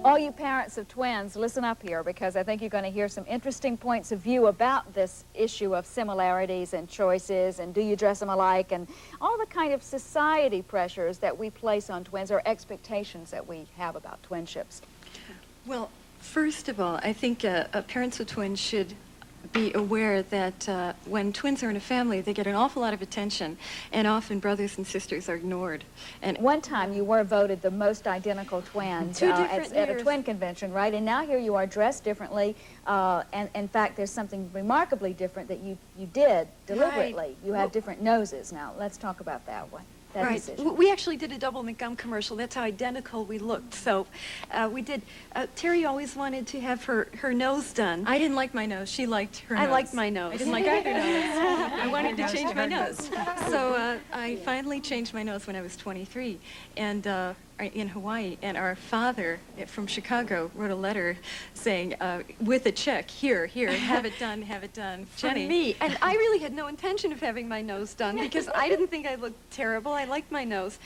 All you parents of twins, listen up here, because I think you're going to hear some interesting points of view about this issue of similarities and choices and do you dress them alike and all the kind of society pressures that we place on twins or expectations that we have about twinships. Well, first of all, I think parents of twins should be aware that when twins are in a family, they get an awful lot of attention, and often brothers and sisters are ignored. And one time you were voted the most identical twins at a twin convention, right? And now here you are dressed differently, and in fact there's something remarkably different that you did deliberately. Right. You have different noses now. Let's talk about that one. Right. We actually did a double McGum commercial. That's how identical we looked. So we did. Terry always wanted to have her nose done. I didn't like my nose. She liked her nose. I liked my nose. I didn't like either nose. I wanted to change my nose. So I finally changed my nose when I was 23. And in Hawaii, and our father from Chicago wrote a letter saying, with a check, here, have it done, Jenny. For me. And I really had no intention of having my nose done because I didn't think I looked terrible. I liked my nose.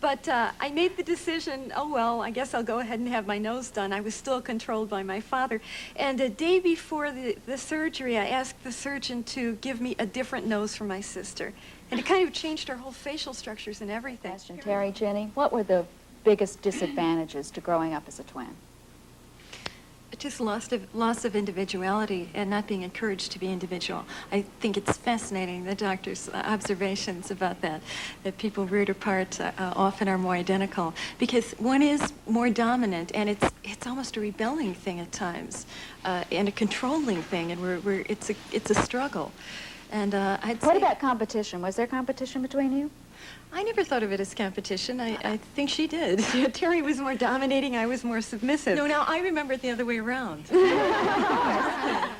But I made the decision, oh, well, I guess I'll go ahead and have my nose done. I was still controlled by my father. And a day before the surgery, I asked the surgeon to give me a different nose for my sister. And it kind of changed our whole facial structures and everything. Question, Terry, Jenny, what were the biggest disadvantages to growing up as a twin? Just loss of individuality and not being encouraged to be individual. I think it's fascinating, the doctor's observations about that people reared apart often are more identical because one is more dominant, and it's almost a rebelling thing at times, and a controlling thing, and it's a struggle. And what about competition? Was there competition between you? I never thought of it as competition. I think she did. Terry was more dominating, I was more submissive. No, now I remember it the other way around.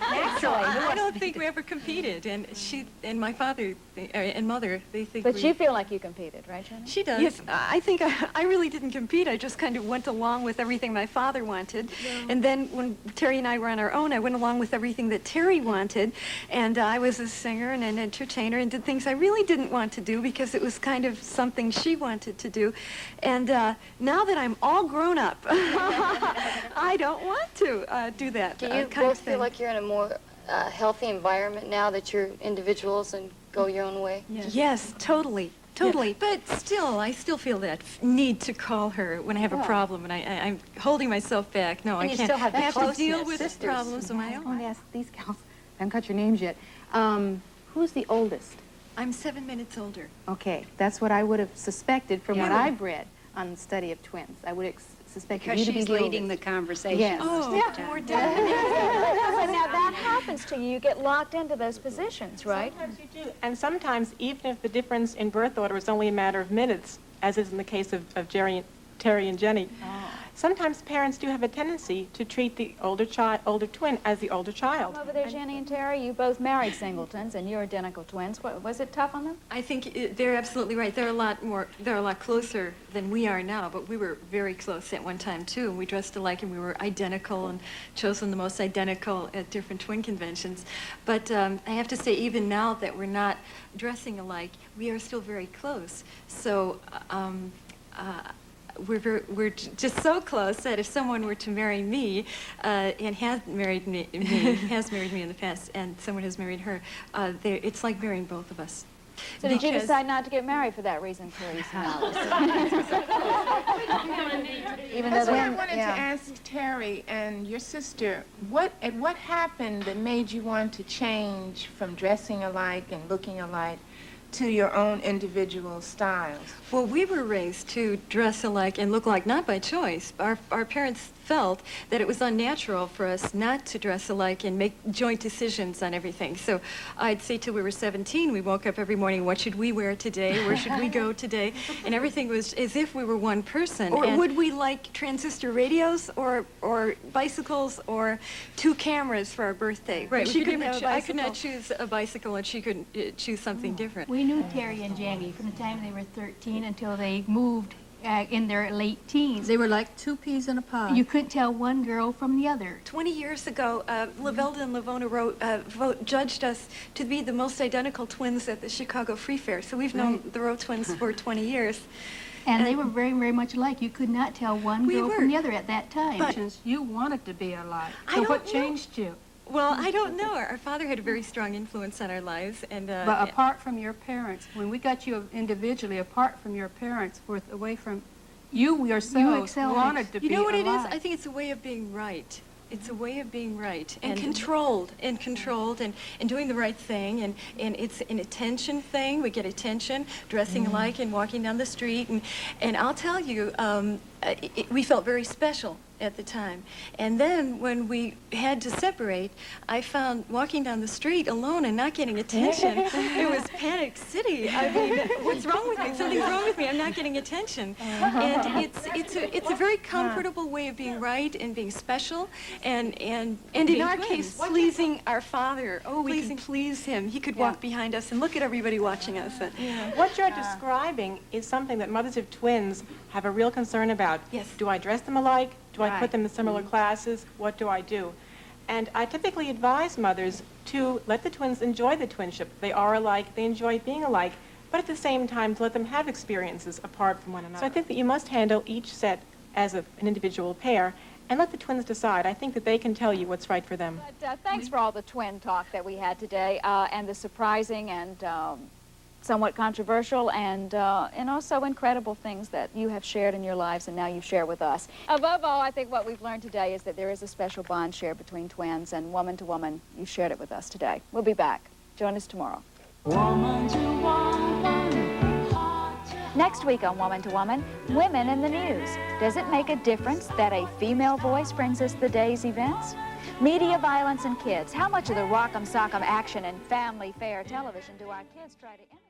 Actually, I don't think we ever competed, and she and my father and mother, they think. But you feel like you competed, right, Jenny? She does. Yes, I think I really didn't compete. I just kind of went along with everything my father wanted, and then when Terry and I were on our own, I went along with everything that Terry wanted, and I was a singer and an entertainer and did things I really didn't want to do because it was kind of something she wanted to do, and now that I'm all grown up, I don't want to do that. Do you both feel like you're in a more healthy environment now that you're individuals and go your own way? Yes, totally. Totally, yeah. But still, I still feel that need to call her when I have a problem, and I'm holding myself back. No, and I can't. I have to deal with problems of my own. I want to ask these gals. I haven't got your names yet. Who's the oldest? I'm 7 minutes older. Okay, that's what I would have suspected from what I've read on the study of twins. I would have suspected you to be the oldest. Leading the conversation. Yes. Oh, yeah. More dominant. But now that happens to you. You get locked into those positions, right? Sometimes you do. And sometimes, even if the difference in birth order is only a matter of minutes, as is in the case of Terrie and Jennie, sometimes parents do have a tendency to treat the older twin as the older child. Over there, Jenny and Terry, you both married singletons, and you're identical twins. Was it tough on them? I think they're absolutely right. They're a lot closer than we are now, but we were very close at one time too. And we dressed alike, and we were identical, and chosen the most identical at different twin conventions. But I have to say, even now that we're not dressing alike, we are still very close. So. We're just so close that if someone were to marry me, and has married me in the past, and someone has married her, it's like marrying both of us. So did you decide not to get married for that reason, Teresa? Even though I wanted to ask Terry and your sister, what happened that made you want to change from dressing alike and looking alike to your own individual styles? Well, we were raised to dress alike and look alike, not by choice. Our parents felt that it was unnatural for us not to dress alike and make joint decisions on everything. So I'd say till we were 17, we woke up every morning, what should we wear today? Where should we go today? And everything was as if we were one person. Or would we like transistor radios or bicycles or 2 cameras for our birthday? Right. I could not choose a bicycle, and she could choose something different. We knew Terry and Jennie from the time they were 13 until they moved in their late teens. They were like 2 peas in a pod. You couldn't tell one girl from the other. 20 years ago, Lavelda and Lavona judged us to be the most identical twins at the Chicago Free Fair. So we've known the Rowe twins for 20 years. And they were very, very much alike. You could not tell one girl from the other at that time. You wanted to be alike. I So don't what know. changed you? Well, I don't know. Our father had a very strong influence on our lives, and But apart from your parents, when we got you individually, apart from your parents, away from you yourself, excelled. wanted to be you know what it is? alike. I think it's a way of being right. It's a way of being right. And controlled. And controlled and doing the right thing. And it's an attention thing. We get attention, dressing alike and walking down the street. And I'll tell you, we felt very special at the time. And then when we had to separate, I found walking down the street alone and not getting attention, it was panic city. I mean, what's wrong with me? Something's wrong with me. I'm not getting attention. And it's a very comfortable way of being right and being special and in our case, pleasing our father. Oh, we can please him. He could walk behind us and look at everybody watching us. What you're describing is something that mothers of twins have a real concern about. Yes. Do I dress them alike? Do I put them in similar classes? What do I do? And I typically advise mothers to let the twins enjoy the twinship. They are alike, they enjoy being alike, but at the same time to let them have experiences apart from one another. So I think that you must handle each set as an individual pair and let the twins decide. I think that they can tell you what's right for them. But, thanks for all the twin talk that we had today, and the surprising and somewhat controversial and also incredible things that you have shared in your lives and now you've shared with us. Above all, I think what we've learned today is that there is a special bond shared between twins, and woman to woman, you shared it with us today. We'll be back. Join us tomorrow. Next week on Woman to Woman, women in the news. Does it make a difference that a female voice brings us the day's events? Media violence and kids. How much of the rock'em sock'em action and family fair television do our kids try to imitate?